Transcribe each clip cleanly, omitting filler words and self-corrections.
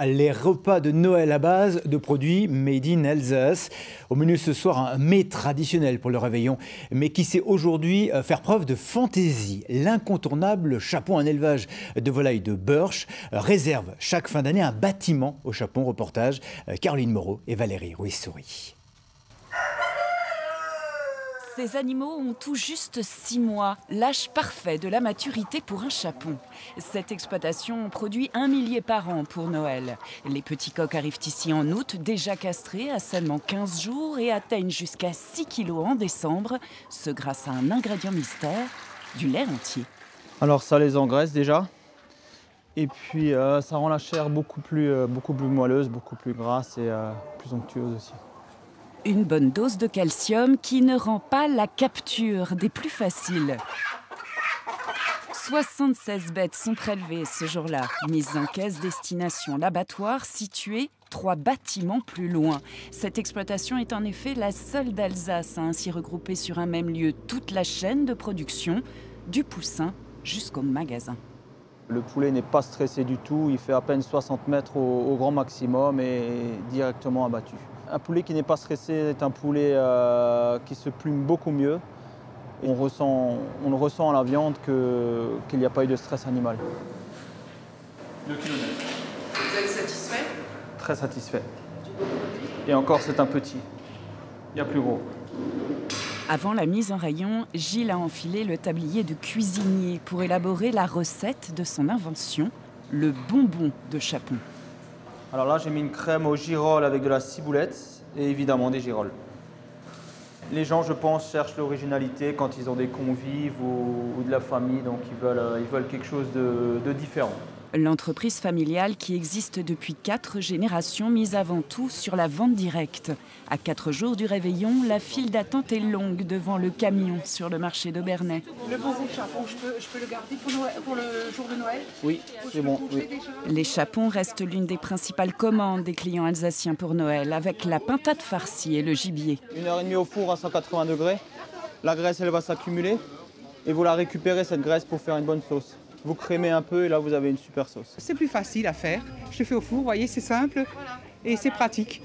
Les repas de Noël à base de produits made in Alsace. Au menu ce soir, un mets traditionnel pour le réveillon, mais qui sait aujourd'hui faire preuve de fantaisie. L'incontournable chapon, un élevage de volailles de Börsch, réserve chaque fin d'année un bâtiment au chapon. Reportage Caroline Moreau et Valérie Ruiz-Souris. Ces animaux ont tout juste 6 mois, l'âge parfait de la maturité pour un chapon. Cette exploitation produit 1 millier par an pour Noël. Les petits coqs arrivent ici en août, déjà castrés à seulement 15 jours et atteignent jusqu'à 6 kilos en décembre, ce grâce à un ingrédient mystère, du lait entier. Alors ça les engraisse déjà, et puis ça rend la chair beaucoup plus moelleuse, beaucoup plus grasse et plus onctueuse aussi. Une bonne dose de calcium qui ne rend pas la capture des plus faciles. 76 bêtes sont prélevées ce jour-là, mises en caisse destination l'abattoir situé 3 bâtiments plus loin. Cette exploitation est en effet la seule d'Alsace à ainsi regrouper sur un même lieu toute la chaîne de production, du poussin jusqu'au magasin. Le poulet n'est pas stressé du tout, il fait à peine 60 mètres au grand maximum et directement abattu. Un poulet qui n'est pas stressé est un poulet qui se plume beaucoup mieux. On le ressent à la viande qu'il n'y a pas eu de stress animal. 2,9 kg. Vous êtes satisfait? Très satisfait. Et encore, c'est un petit. Il y a plus gros. Avant la mise en rayon, Gilles a enfilé le tablier de cuisinier pour élaborer la recette de son invention, le bonbon de chapon. Alors là, j'ai mis une crème aux girolles avec de la ciboulette et évidemment des girolles. Les gens, je pense, cherchent l'originalité quand ils ont des convives ou de la famille, donc ils veulent quelque chose de différent. L'entreprise familiale qui existe depuis 4 générations mise avant tout sur la vente directe. À 4 jours du réveillon, la file d'attente est longue devant le camion sur le marché d'Aubernais. Le bonbon de chapon, je peux le garder pour le jour de Noël? Oui, c'est bon. Oui. Les chapons restent l'une des principales commandes des clients alsaciens pour Noël, avec la pintade farcie et le gibier. 1h30 au four à 180 degrés. La graisse, elle va s'accumuler et vous la récupérez, cette graisse, pour faire une bonne sauce. Vous crémez un peu et là, vous avez une super sauce. C'est plus facile à faire. Je le fais au four, vous voyez, c'est simple et c'est pratique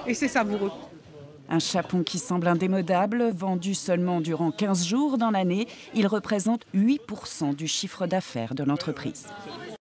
et c'est savoureux. Un chapon qui semble indémodable, vendu seulement durant 15 jours dans l'année, il représente 8% du chiffre d'affaires de l'entreprise.